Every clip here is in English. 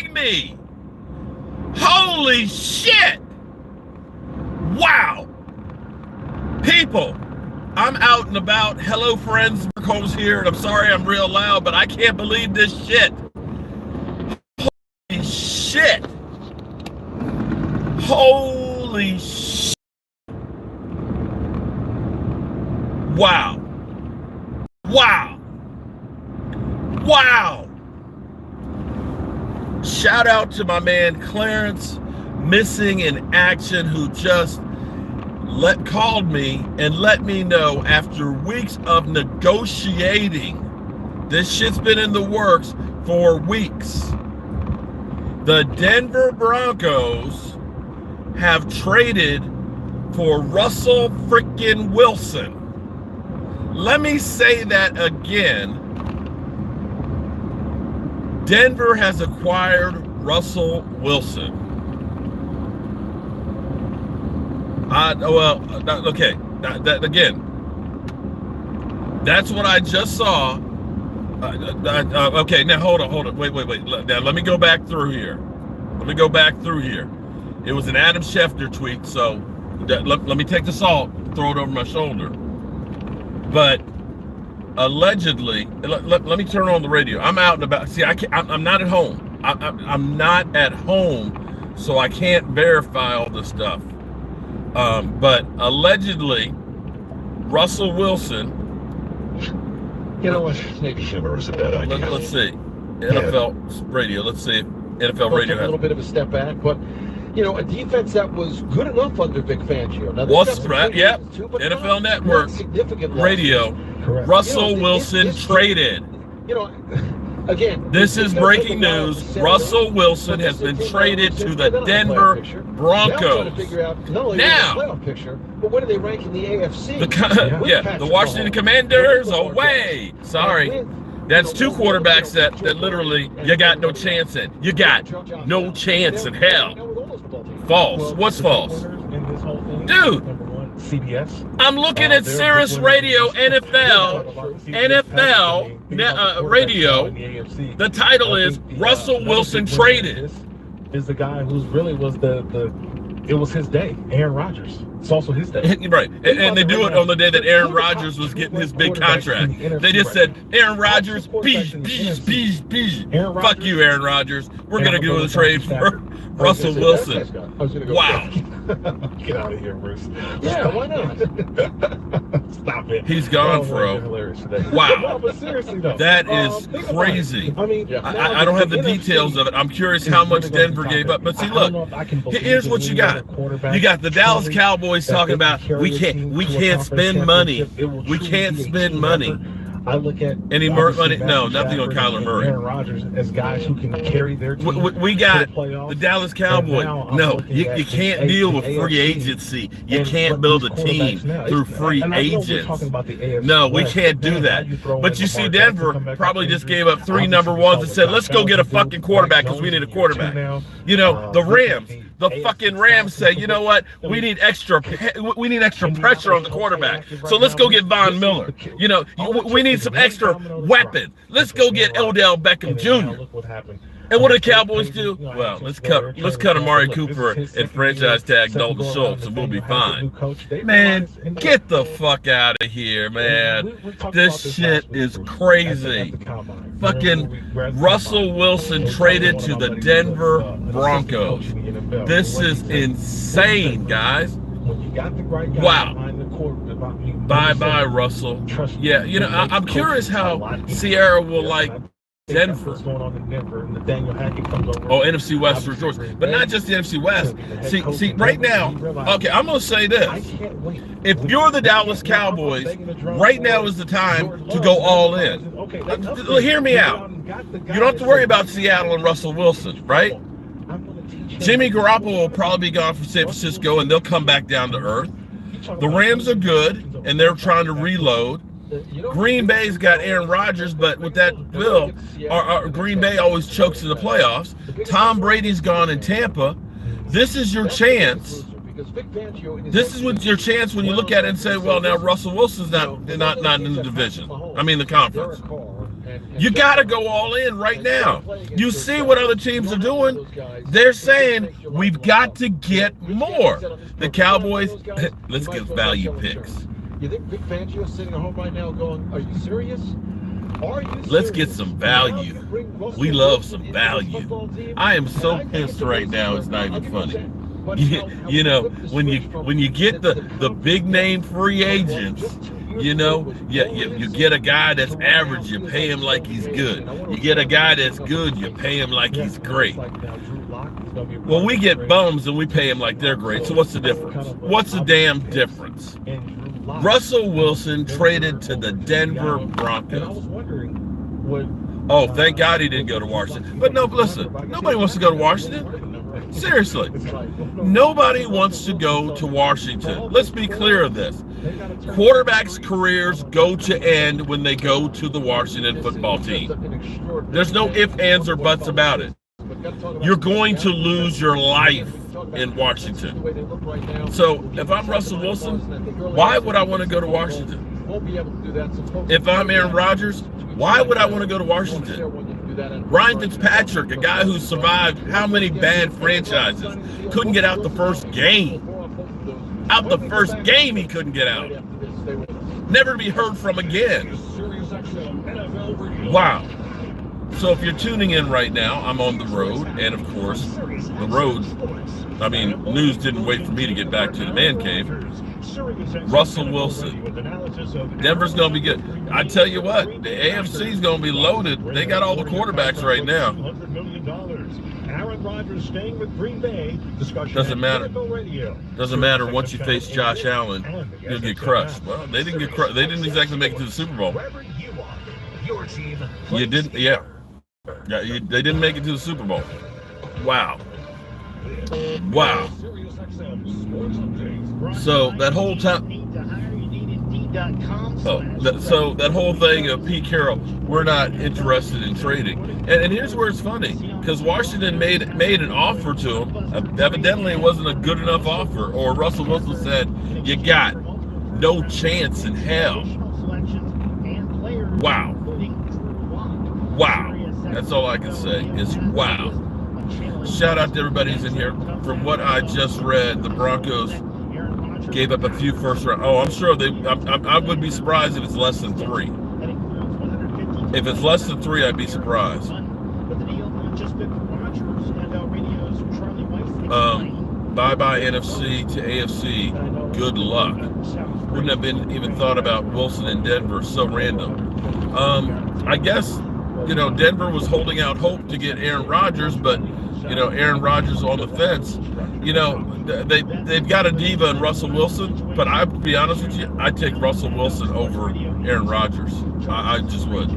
kidding me? Holy shit! Wow! People, I'm out and about. Hello, friends. Holmes here, and I'm sorry I'm real loud, but I can't believe this shit. Holy shit! Holy shit! Wow! Wow! Wow! Shout out to my man Clarence, missing in action, who just called me and let me know after weeks of negotiating. This shit's been in the works for weeks. The Denver Broncos have traded for Russell freaking Wilson. Let me say that again. Denver has acquired Russell Wilson. Okay. Again, that's what I just saw. Okay, now hold on. Wait. Now let me go back through here. It was an Adam Schefter tweet, so let me take the salt, throw it over my shoulder. But allegedly, let me turn on the radio. I'm out and about. See, I'm not at home. I'm not at home, so I can't verify all this stuff. But allegedly, Russell Wilson. You know what? Maybe humor is a bad idea. Let's see. NFL radio. Let's see if NFL radio has a little bit of a step back, but you know, a defense that was good enough under Vic Fangio. Now, NFL Network radio. Correct. Russell Wilson traded. You know, again, this is breaking news. Russell Wilson has been traded to the Denver Broncos. Now, but what are they ranking the AFC? The Washington Commanders away. Sorry. That's two quarterbacks that literally you got no chance in. You got no chance in hell. False. What's false? Dude, CBS. I'm looking at Sirius Radio NFL radio. The title is Russell Wilson traded. Is the guy who's really was it was his day, Aaron Rodgers. It's also his day. Right. And they do it on the day that Aaron Rodgers was getting his big contract. They just said, Aaron Rodgers, bees. Fuck you, Aaron Rodgers. We're going to do a trade for Russell Wilson. Wow. Get out of here, Bruce. Yeah, why not? Stop it. He's gone, bro. Wow. No, but seriously, though. That is crazy. I mean, I don't have the details of it. I'm curious how much Denver gave up. But see, look, here's what you got. You got the Dallas Cowboys talking about we can't spend money. We can't spend money. I look at any money. No, nothing on Kyler Murray. Aaron Rodgers as guys who can carry their team. We got the Dallas Cowboys. No, you can't deal with free agency. You can't build a team through free agents. No, we can't do that. But you see, Denver probably just gave up 3 number ones and said, let's go get a fucking quarterback because we need a quarterback. You know, the Rams. The fucking Rams say, you know what? We need extra pressure on the quarterback. So let's go get Von Miller. You know, we need some extra weapons. Let's go get Odell Beckham Jr. And what do the Cowboys do? Well, let's cut Amari Cooper and franchise tag Dalton Schultz, and we'll be fine. Man, get the fuck out of here, man. This shit is crazy. Fucking Russell Wilson traded to the Denver Broncos. This is insane, guys. Wow. Bye-bye, Russell. Yeah, you know, I'm curious how Sierra will like Denver. Oh, NFC West resorts. But not just the NFC West. See, right now, okay, I'm going to say this. If you're the Dallas Cowboys, right now is the time to go all in. Hear me out. You don't have to worry about Seattle and Russell Wilson, right? Jimmy Garoppolo will probably be gone from San Francisco, and they'll come back down to earth. The Rams are good, and they're trying to reload. Green Bay's got Aaron Rodgers, but with that bill, Green Bay always chokes in the playoffs. Tom Brady's gone in Tampa. This is your chance. This is your chance when you look at it and say, well, now Russell Wilson's not in the division. I mean the conference. You got to go all in right now. You see what other teams are doing? They're saying we've got to get more. The Cowboys, let's get value picks. You think Vic Fangio's sitting at home right now going, are you serious? Let's get some value. We love some value. I am so pissed right now, it's not even funny. You know, when you get the big name free agents, you know, you get a guy that's average, you pay him like he's good. You get a guy that's good, you pay him like he's great. Well, we get bums and we pay them like they're great. So what's the difference? What's the damn difference? Russell Wilson traded to the Denver Broncos. Oh, thank God he didn't go to Washington. But no, listen, nobody wants to go to Washington. Seriously. Nobody wants to go to Washington. Let's be clear of this. Quarterbacks' careers go to end when they go to the Washington football team. There's no ifs, ands, or buts about it. You're going to lose your life in Washington. So if I'm Russell Wilson, why would I want to go to Washington? If I'm Aaron Rodgers, why would I want to go to Washington? Ryan Fitzpatrick, a guy who survived how many bad franchises, couldn't get out the first game. Out the first game he couldn't get out. Never to be heard from again. Wow. So if you're tuning in right now, I'm on the road, and of course, the road, I mean, news didn't wait for me to get back to the man cave. Russell Wilson. Denver's going to be good. I tell you what, the AFC is going to be loaded. They got all the quarterbacks right now. Doesn't matter. Doesn't matter. Once you face Josh Allen, you'll get crushed. Well, they didn't get crushed. They didn't exactly make it to the Super Bowl. You didn't, yeah. They didn't make it to the Super Bowl. Wow. Wow. So that whole time, so that whole thing of Pete Carroll, we're not interested in trading. And here's where it's funny, because Washington made an offer to him. Evidently, it wasn't a good enough offer, or Russell Wilson said, "You got no chance in hell." Wow. Wow. That's all I can say is wow. Shout out to everybody who's in here. From what I just read, the Broncos gave up a few first round. Oh, I'm sure I would be surprised if it's less than 3. If it's less than 3, I'd be surprised. Bye-bye NFC to AFC. Good luck. Wouldn't have been even thought about Wilson in Denver. So random. I guess, you know, Denver was holding out hope to get Aaron Rodgers, but, you know, Aaron Rodgers on the fence. You know, they've got a diva in Russell Wilson, but I'll be honest with you, I'd take Russell Wilson over Aaron Rodgers. I just would.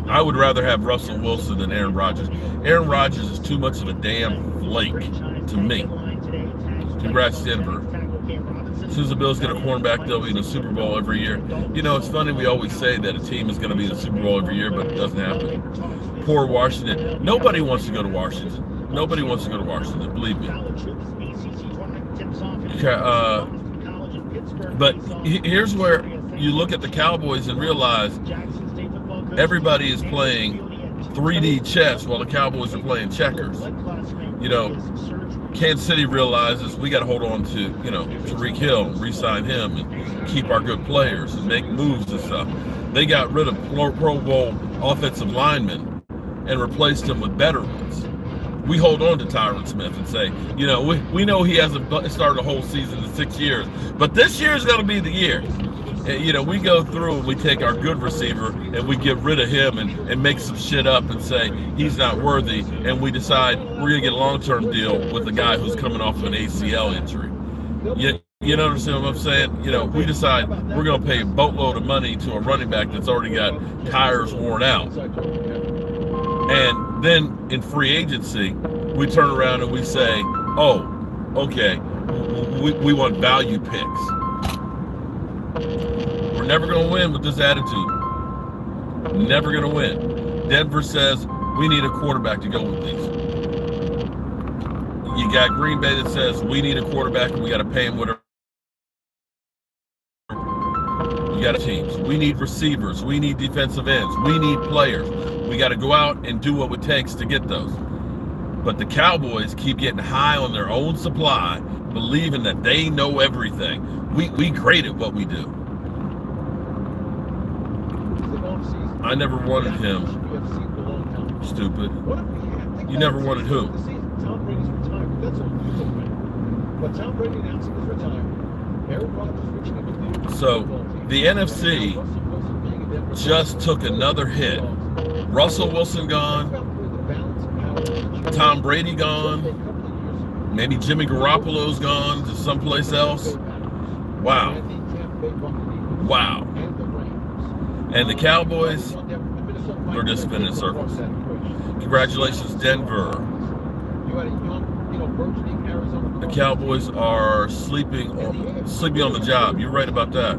I would rather have Russell Wilson than Aaron Rodgers. Aaron Rodgers is too much of a damn flake to me. Congrats, Denver. As soon as the Bills get a cornerback, they'll be in the Super Bowl every year. You know, it's funny, we always say that a team is going to be in the Super Bowl every year, but it doesn't happen. Poor Washington. Nobody wants to go to Washington. Nobody wants to go to Washington, believe me. But here's where you look at the Cowboys and realize everybody is playing 3D chess while the Cowboys are playing checkers. You know, Kansas City realizes we got to hold on to, you know, Tyreek Hill, re-sign him, and keep our good players and make moves and stuff. They got rid of Pro Bowl offensive linemen and replaced them with better ones. We hold on to Tyron Smith and say, you know, we know he hasn't started a whole season in 6 years, but this year is going to be the year. And, you know, we go through and we take our good receiver and we get rid of him and make some shit up and say he's not worthy, and we decide we're going to get a long-term deal with the guy who's coming off of an ACL injury. You know what I'm saying? You know, we decide we're going to pay a boatload of money to a running back that's already got tires worn out. And then in free agency, we turn around and we say, oh, okay, we want value picks. We're never going to win with this attitude. Never going to win. Denver says we need a quarterback to go with these. You got Green Bay that says we need a quarterback and we got to pay him whatever. You got teams. We need receivers. We need defensive ends. We need players. We got to go out and do what it takes to get those. But the Cowboys keep getting high on their own supply, believing that they know everything. We great at what we do. I never wanted him. Stupid. You never wanted who? Tom Brady's retired. That's what you win. But Tom Brady announcing his retirement. Aaron Rodgers reaching a new deal. So the NFC just took another hit. Russell Wilson gone. Tom Brady gone. Maybe Jimmy Garoppolo's gone to someplace else. Wow. Wow. And the Cowboys, they're just spinning circles. Congratulations, Denver. The Cowboys are sleeping on the job. You're right about that.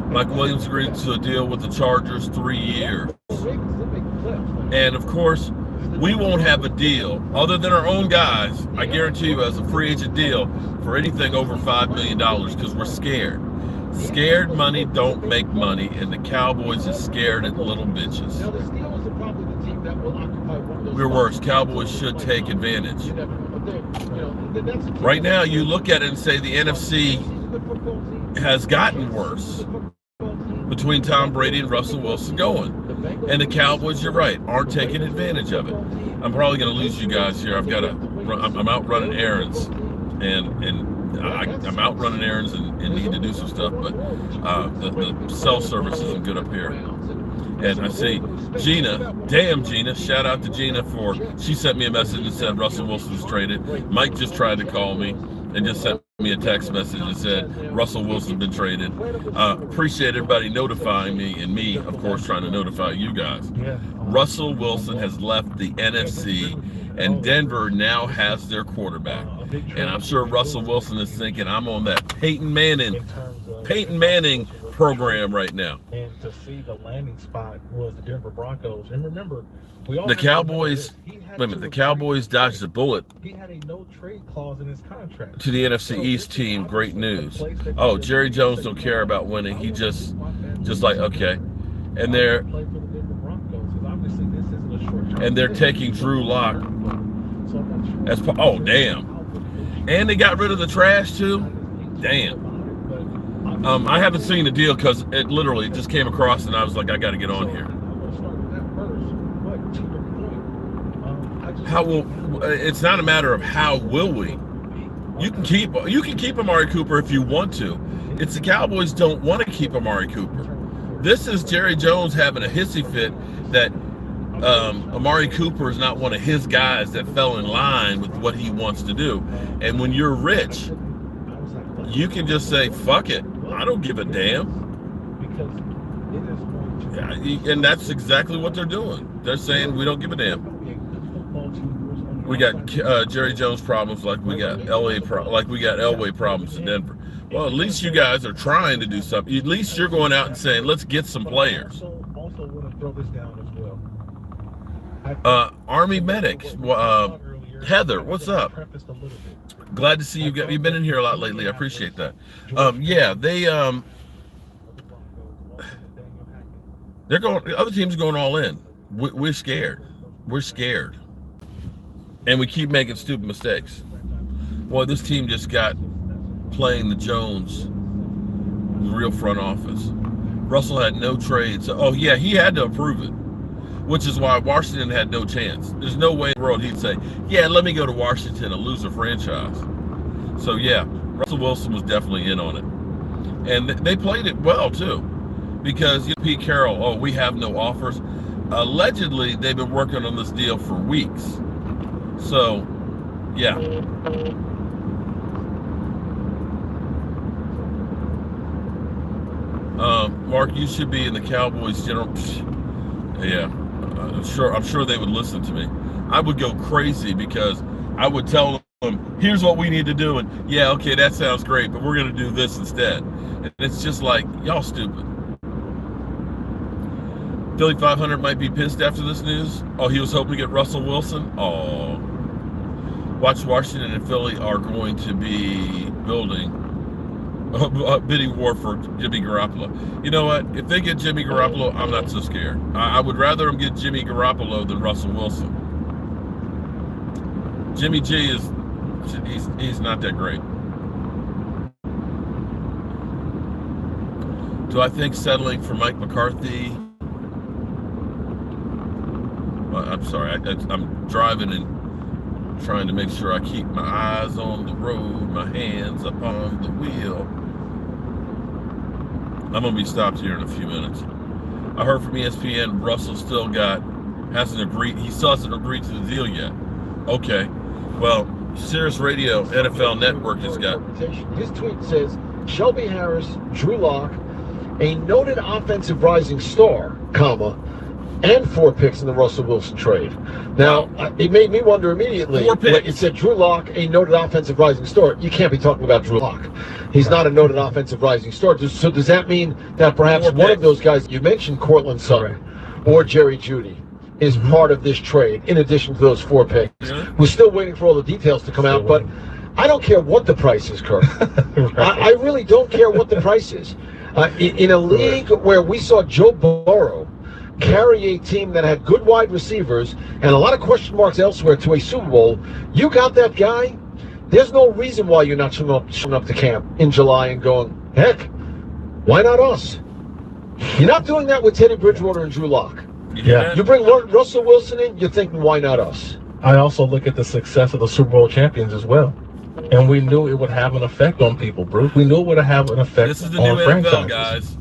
Mike Williams agreed to a deal with the Chargers 3 years. And of course, we won't have a deal other than our own guys. I guarantee you, as a free agent deal for anything over $5 million, because we're scared. Scared money don't make money, and the Cowboys are scared at little bitches. We're worse. Cowboys should take advantage. Right now, you look at it and say the NFC has gotten worse between Tom Brady and Russell Wilson going. And the Cowboys, you're right, aren't taking advantage of it. I'm probably going to lose you guys here. I'm out running errands, and I'm out running errands and need to do some stuff, but the cell service isn't good up here. And I see Gina, damn Gina, shout out to Gina she sent me a message and said Russell Wilson's traded. Mike just tried to call me and just sent me a text message and said Russell Wilson's been traded. Appreciate everybody notifying me, and me, of course, trying to notify you guys. Russell Wilson has left the NFC, and Denver now has their quarterback. And I'm sure Russell Wilson is thinking, I'm on that Peyton Manning program right now. And to see the landing spot was the Denver Broncos. And remember, the Cowboys, the Cowboys dodged a bullet. He had a no trade clause in his contract. To the NFC East team, great news. Oh, Jerry Jones don't care about winning. He just like, okay. And they're taking Drew Lock. Oh, damn. And they got rid of the trash too. Damn. I haven't seen the deal because it literally just came across and I was like, I got to get on here. How will? It's not a matter of how will we. You can keep Amari Cooper if you want to. It's the Cowboys don't want to keep Amari Cooper. This is Jerry Jones having a hissy fit that Amari Cooper is not one of his guys that fell in line with what he wants to do. And when you're rich, you can just say, fuck it. I don't give a damn. Yeah, and that's exactly what they're doing. They're saying we don't give a damn. We got Jerry Jones problems like we got Elway problems in Denver. Well, at least you guys are trying to do something. At least you're going out and saying, let's get some players. Army Medic, Heather, what's up? Glad to see you. You've been in here a lot lately. I appreciate that. Yeah, they're going. The other team's going all in. We're scared. We're scared, and we keep making stupid mistakes. Boy, this team just got playing the Jones real front office. Russell had no trades. Oh yeah, he had to approve it, which is why Washington had no chance. There's no way in the world he'd say, yeah, let me go to Washington and lose a franchise. So yeah, Russell Wilson was definitely in on it. And they played it well too, because Pete Carroll, oh, we have no offers. Allegedly, they've been working on this deal for weeks. So, yeah. Mark, you should be in the Cowboys general. Yeah, I'm sure they would listen to me. I would go crazy because I would tell them, here's what we need to do, and yeah, okay, that sounds great, but we're going to do this instead. And it's just like, y'all stupid. Philly 500 might be pissed after this news. Oh, he was hoping to get Russell Wilson. Oh, watch, Washington and Philly are going to be building bidding war for Jimmy Garoppolo. You know what? If they get Jimmy Garoppolo, I'm not so scared. I would rather them get Jimmy Garoppolo than Russell Wilson. Jimmy G he's not that great. Do I think settling for Mike McCarthy? I'm sorry, I'm driving and trying to make sure I keep my eyes on the road, my hands up on the wheel. I'm gonna be stopped here in a few minutes. I heard from ESPN Russell still hasn't agreed. He still hasn't agreed to the deal yet. Okay, well, Sirius Radio NFL Network has got. His tweet says Shelby Harris, Drew Lock, a noted offensive rising star, comma, and 4 picks in the Russell Wilson trade. Now, it made me wonder immediately. 4 picks. It said Drew Lock, a noted offensive rising star. You can't be talking about Drew Lock. He's not a noted offensive rising star. So does that mean that perhaps one of those guys, you mentioned Cortland Sutton or Jerry Jeudy, is part of this trade in addition to those 4 picks? Yeah. We're still waiting for all the details to come out, but I don't care what the price is, Kirk. I really don't care what the price is. In a league where we saw Joe Burrow carry a team that had good wide receivers and a lot of question marks elsewhere to a Super Bowl, you got that guy. There's no reason why you're not showing up to camp in July and going, heck, why not us? You're not doing that with Teddy Bridgewater and Drew Lock. Yeah. You bring Russell Wilson in, you're thinking, why not us? I also look at the success of the Super Bowl champions as well. And we knew it would have an effect on people, Bruce. We knew it would have an effect this is the on new franchises. NFL, guys.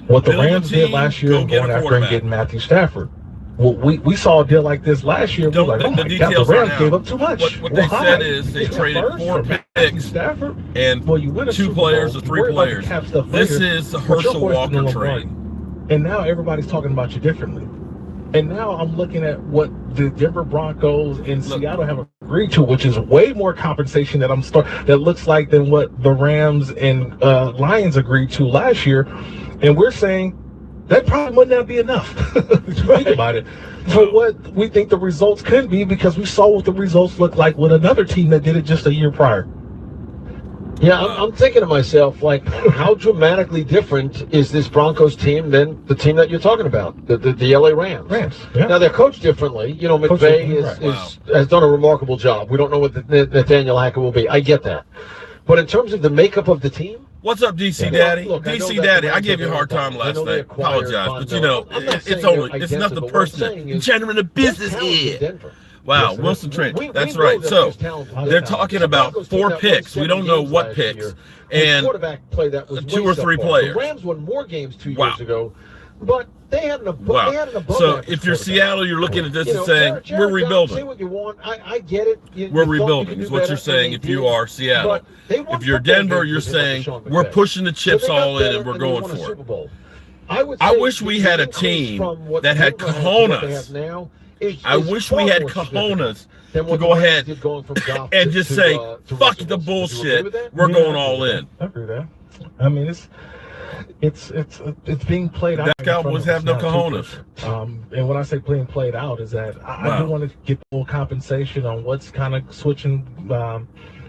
What the Rams did last year, going after and getting Matthew Stafford. Well, we saw a deal like this last year. We're like, oh my God, the Rams gave up too much. What they said is they traded 4 picks Stafford, and 2 players or 3 players. This is the Herschel Walker trade. And now everybody's talking about you differently. And now I'm looking at what the Denver Broncos and Seattle have agreed to, which is way more compensation that looks like than what the Rams and Lions agreed to last year. And we're saying that probably would not be enough. Think about it. For what we think the results could be, because we saw what the results looked like with another team that did it just a year prior. Yeah, I'm thinking to myself, like, how dramatically different is this Broncos team than the team that you're talking about, the LA Rams? Yeah. Now, they're coached differently. You know, McVay has done a remarkable job. We don't know what Nathaniel Hackett will be. I get that. But in terms of the makeup of the team, what's up, DC Daddy? Look, DC Daddy, I gave you a hard time last night. Apologize, but you know, it's not the person. You're generating a business here. Wow, Wilson trade. That's right. So they're talking about 4 picks. We don't know what picks, and 2 or 3 players. The Rams won more games 2 years ago, but they had an above. Wow. So if you're Seattle, you're looking at this and saying, we're rebuilding. Say what you want. I get it. We're rebuilding is what you're saying if you are Seattle. If you're Denver, you're saying, we're pushing the chips all in and we're going for it. I wish we had a team that had cojones. I wish we had cojones to go ahead and just say, fuck the bullshit. We're going all in. I agree with that. I mean, it's being played out. The Cowboys have no cojones. And when I say being played out, is that I do want to get full compensation on what's kind of switching.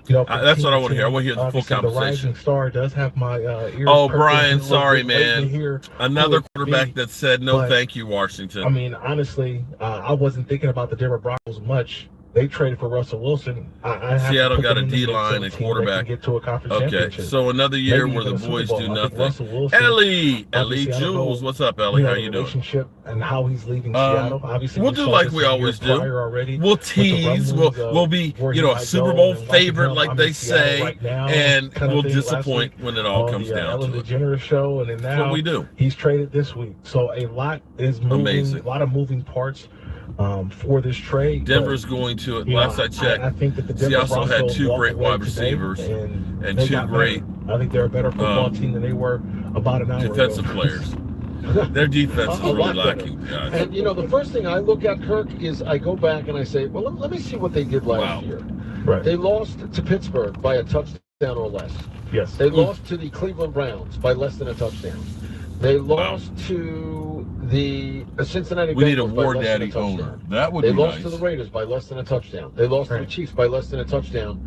That's what I want to hear. I want to hear the full compensation. The Rising Star does have my ears. Oh, Brian, sorry, man. Another quarterback that said no, thank you, Washington. I mean, honestly, I wasn't thinking about the Denver Broncos much. They traded for Russell Wilson. Seattle got a D-line and quarterback. Get to a conference championship. So another year where the boys do nothing. Ellie Jules, what's up, Ellie? How you doing? Relationship and how he's leaving Seattle. Obviously, we'll do like we always do. We'll tease. We'll be, a Super Bowl favorite, like they say, and we'll disappoint when it all comes down to it. Ellen DeGeneres show, and then now that's what we do. He's traded this week, so a lot is moving. Amazing. A lot of moving parts. For this trade, Denver's going to it. Last I checked, I think that the Denver also had 2 great wide receivers and 2 great. I think they're a better football team than they were about an hour defensive ago. players. Their defense is really lacking, guys. And the first thing I look at, Kirk, is I go back and I say, well, let me see what they did last year. Right. They lost to Pittsburgh by a touchdown or less. Yes. They lost to the Cleveland Browns by less than a touchdown. They lost to the Cincinnati Bengals. We need a War Daddy owner. That would be nice. They lost to the Raiders by less than a touchdown. They lost to the Chiefs by less than a touchdown.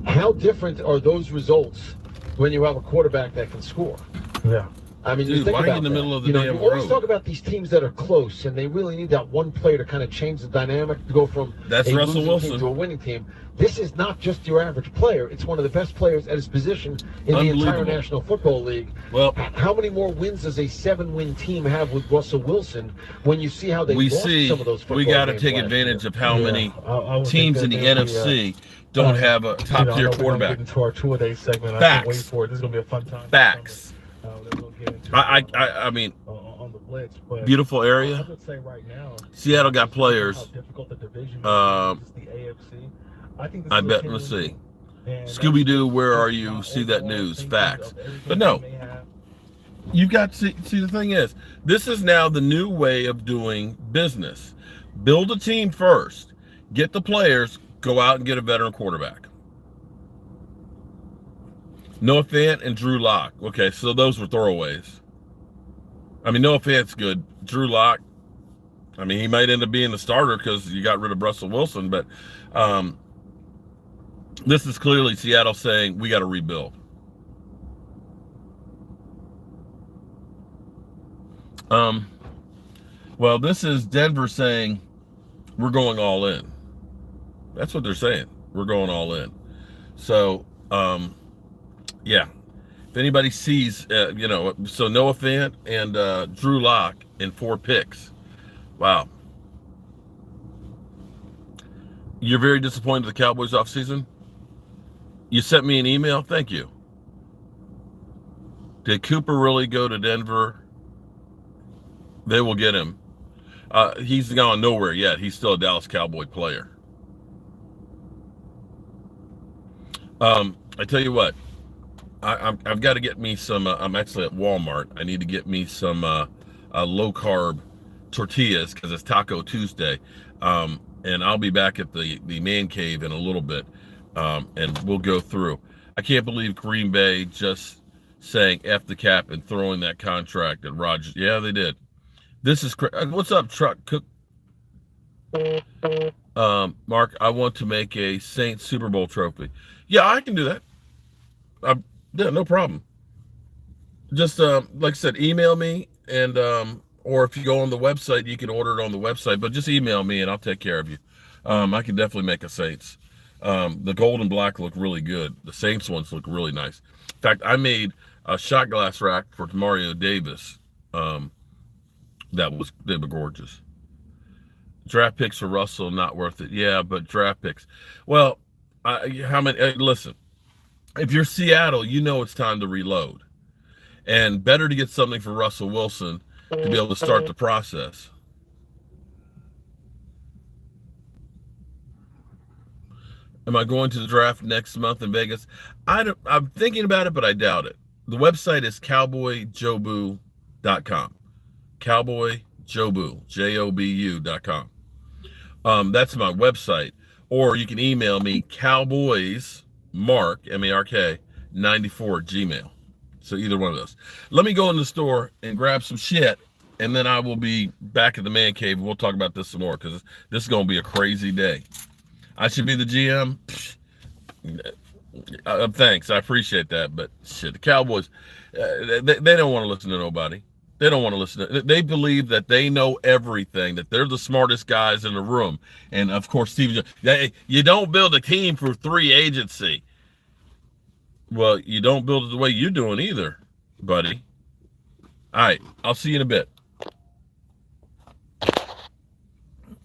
How different are those results when you have a quarterback that can score. Yeah. I mean, Dude, you think why are you about in the that. middle of the You know, damn you always road? talk about these teams that are close, and they really need that one player to kind of change the dynamic to go from That's a Russell losing Wilson. team to a winning team. This is not just your average player. It's one of the best players at his position in the entire Unbelievable. National Football League. Well, How many more wins does a 7-win team have with Russell Wilson when you see how they we lost see some of those football we got to games take last advantage year? of how many I would teams think in the that there'll be, NFC don't have a top I tier know we're gonna quarterback. get into our two-a-day segment. I can't wait Facts. for it. This is gonna be a fun time. Facts. That we'll get into I mean, on the blitz. But beautiful I area. would say right now, Seattle got how players. difficult the division is the AFC. I think this I is a bet. 10-win Let's see. team. And Scooby Doo, that's where just are you? my See that overall news? thinking Facts. of everything But no, they may have. you got to see. The thing is, this is now the new way of doing business. Build a team first, get the players, go out and get a veteran quarterback. Noah Fant and Drew Lock. Okay, so those were throwaways. I mean, Noah Fant's good. Drew Lock, I mean, he might end up being the starter because you got rid of Russell Wilson, but this is clearly Seattle saying we got to rebuild. Well, this is Denver saying we're going all in. That's what they're saying. We're going all in. So, yeah. If anybody sees, so Noah Fant and Drew Lock in 4 picks. Wow. You're very disappointed with the Cowboys offseason? You sent me an email? Thank you. Did Cooper really go to Denver? They will get him. He's gone nowhere yet. He's still a Dallas Cowboy player. I tell you what, I've got to get me some. I'm actually at Walmart. I need to get me some low carb tortillas because it's Taco Tuesday, and I'll be back at the man cave in a little bit, and we'll go through. I can't believe Green Bay just saying F the cap and throwing that contract at Rodgers. Yeah, they did. This is what's up, Truck Cook. Mark, I want to make a Saints Super Bowl trophy. Yeah, I can do that. Yeah, no problem. Just like I said, email me, and or if you go on the website, you can order it on the website. But just email me, and I'll take care of you. I can definitely make a Saints. The gold and black look really good. The Saints ones look really nice. In fact, I made a shot glass rack for Mario Davis. They were gorgeous. Draft picks for Russell, not worth it. Yeah, but draft picks. Well, how many? Listen, if you're Seattle, you know it's time to reload, and better to get something for Russell Wilson to be able to start the process. Am I going to the draft next month in Vegas? I'm thinking about it, but I doubt it. The website is cowboyjobu.com. Cowboyjobu, JOBU.com. That's my website. Or you can email me, cowboysmark, MARK, 94 Gmail. So either one of those. Let me go in the store and grab some shit, and then I will be back at the man cave. We'll talk about this some more because this is going to be a crazy day. I should be the GM. Thanks, I appreciate that, but shit, the Cowboys, they don't want to listen to nobody. They don't want to listen. They believe that they know everything, that they're the smartest guys in the room. And of course, Steve, you don't build a team for free agency. Well, you don't build it the way you're doing either, buddy. All right, I'll see you in a bit.